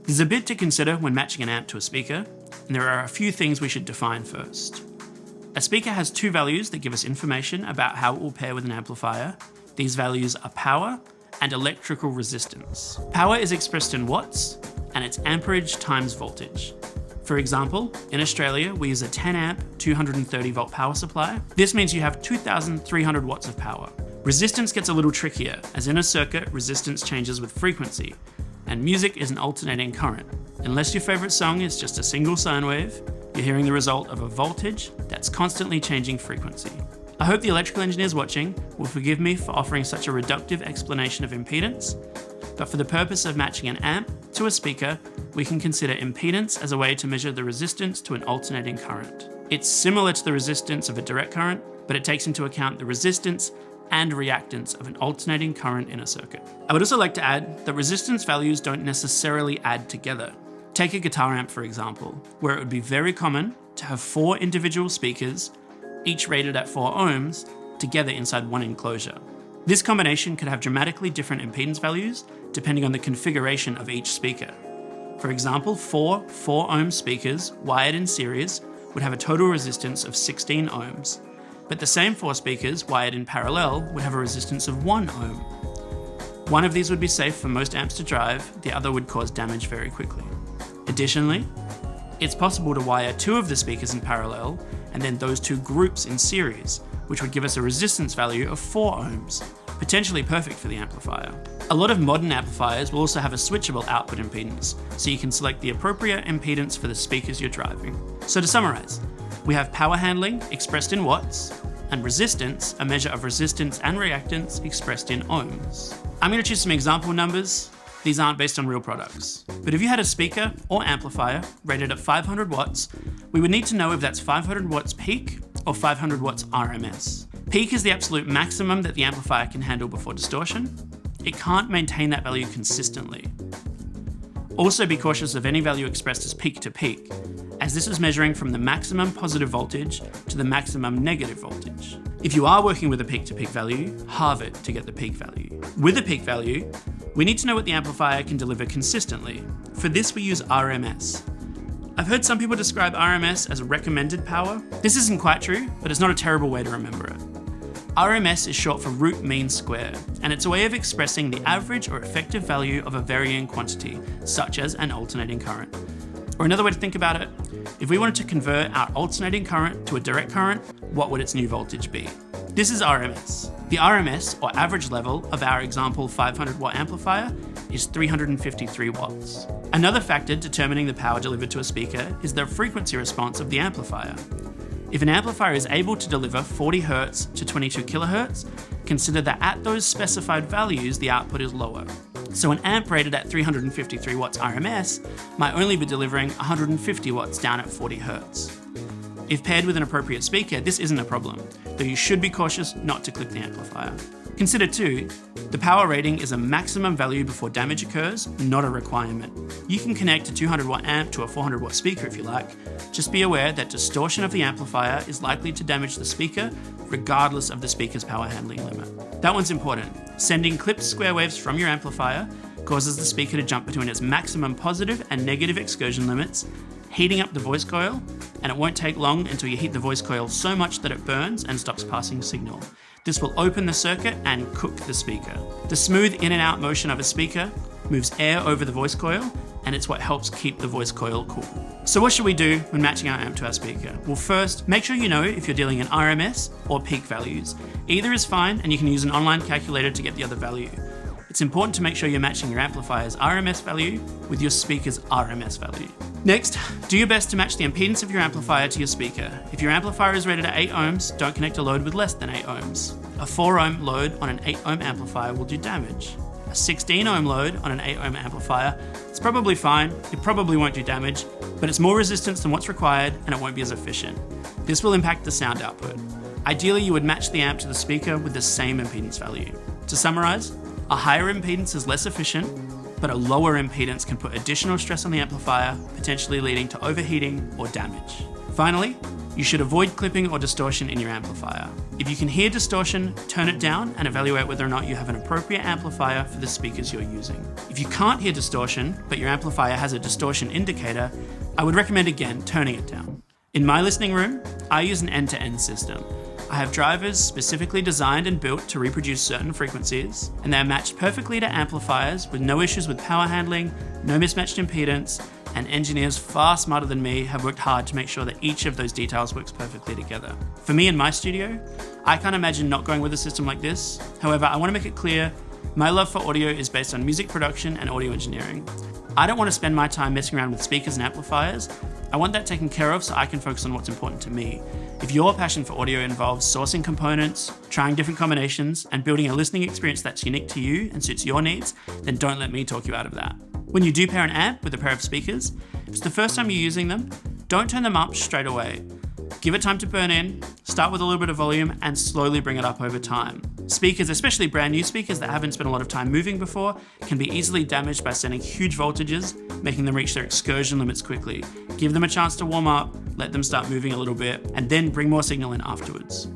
There's a bit to consider when matching an amp to a speaker, and there are a few things we should define first. A speaker has two values that give us information about how it will pair with an amplifier. These values are power and electrical resistance. Power is expressed in watts, and it's amperage times voltage. For example, in Australia, we use a 10 amp, 230 volt power supply. This means you have 2,300 watts of power. Resistance gets a little trickier, as in a circuit, resistance changes with frequency, and music is an alternating current. Unless your favorite song is just a single sine wave, you're hearing the result of a voltage that's constantly changing frequency. I hope the electrical engineers watching will forgive me for offering such a reductive explanation of impedance, but for the purpose of matching an amp to a speaker, we can consider impedance as a way to measure the resistance to an alternating current. It's similar to the resistance of a direct current, but it takes into account the resistance and reactance of an alternating current in a circuit. I would also like to add that resistance values don't necessarily add together. Take a guitar amp, for example, where it would be very common to have 4 individual speakers, each rated at 4 ohms, together inside one enclosure. This combination could have dramatically different impedance values depending on the configuration of each speaker. For example, 4 4-ohm speakers wired in series would have a total resistance of 16 ohms, but the same 4 speakers wired in parallel would have a resistance of 1 ohm. One of these would be safe for most amps to drive, the other would cause damage very quickly. Additionally, it's possible to wire 2 of the speakers in parallel and then those 2 groups in series, which would give us a resistance value of 4 ohms, potentially perfect for the amplifier. A lot of modern amplifiers will also have a switchable output impedance, so you can select the appropriate impedance for the speakers you're driving. So to summarize, we have power handling expressed in watts, and resistance, a measure of resistance and reactance expressed in ohms. I'm going to choose some example numbers. These aren't based on real products. But if you had a speaker or amplifier rated at 500 watts, we would need to know if that's 500 watts peak or 500 watts RMS. Peak is the absolute maximum that the amplifier can handle before distortion. It can't maintain that value consistently. Also be cautious of any value expressed as peak to peak, as this is measuring from the maximum positive voltage to the maximum negative voltage. If you are working with a peak to peak value, halve it to get the peak value. With a peak value, we need to know what the amplifier can deliver consistently. For this, we use RMS. I've heard some people describe RMS as recommended power. This isn't quite true, but it's not a terrible way to remember it. RMS is short for root mean square, and it's a way of expressing the average or effective value of a varying quantity, such as an alternating current. Or another way to think about it, if we wanted to convert our alternating current to a direct current, what would its new voltage be? This is RMS. The RMS, or average level, of our example 500 watt amplifier is 353 watts. Another factor determining the power delivered to a speaker is the frequency response of the amplifier. If an amplifier is able to deliver 40 Hz to 22 kHz, consider that at those specified values the output is lower. So an amp rated at 353 watts RMS might only be delivering 150 watts down at 40 Hz. If paired with an appropriate speaker, this isn't a problem, though you should be cautious not to clip the amplifier. Consider too, the power rating is a maximum value before damage occurs, not a requirement. You can connect a 200 watt amp to a 400 watt speaker if you like. Just be aware that distortion of the amplifier is likely to damage the speaker regardless of the speaker's power handling limit. That one's important. Sending clipped square waves from your amplifier causes the speaker to jump between its maximum positive and negative excursion limits, heating up the voice coil, and it won't take long until you heat the voice coil so much that it burns and stops passing signal. This will open the circuit and cook the speaker. The smooth in and out motion of a speaker moves air over the voice coil, and it's what helps keep the voice coil cool. So what should we do when matching our amp to our speaker? Well, first, make sure you know if you're dealing in RMS or peak values. Either is fine, and you can use an online calculator to get the other value. It's important to make sure you're matching your amplifier's RMS value with your speaker's RMS value. Next, do your best to match the impedance of your amplifier to your speaker. If your amplifier is rated at 8 ohms, don't connect a load with less than 8 ohms. A 4 ohm load on an 8 ohm amplifier will do damage. A 16 ohm load on an 8 ohm amplifier, it's probably fine, it probably won't do damage, but it's more resistance than what's required and it won't be as efficient. This will impact the sound output. Ideally, you would match the amp to the speaker with the same impedance value. To summarize, a higher impedance is less efficient, but a lower impedance can put additional stress on the amplifier, potentially leading to overheating or damage. Finally, you should avoid clipping or distortion in your amplifier. If you can hear distortion, turn it down and evaluate whether or not you have an appropriate amplifier for the speakers you're using. If you can't hear distortion, but your amplifier has a distortion indicator, I would recommend again turning it down. In my listening room, I use an end-to-end system. I have drivers specifically designed and built to reproduce certain frequencies, and they are matched perfectly to amplifiers with no issues with power handling, no mismatched impedance, and engineers far smarter than me have worked hard to make sure that each of those details works perfectly together. For me in my studio, I can't imagine not going with a system like this. However, I want to make it clear, my love for audio is based on music production and audio engineering. I don't want to spend my time messing around with speakers and amplifiers. I want that taken care of so I can focus on what's important to me. If your passion for audio involves sourcing components, trying different combinations, and building a listening experience that's unique to you and suits your needs, then don't let me talk you out of that. When you do pair an amp with a pair of speakers, if it's the first time you're using them, don't turn them up straight away. Give it time to burn in, start with a little bit of volume, and slowly bring it up over time. Speakers, especially brand new speakers that haven't spent a lot of time moving before, can be easily damaged by sending huge voltages, making them reach their excursion limits quickly. Give them a chance to warm up, let them start moving a little bit, and then bring more signal in afterwards.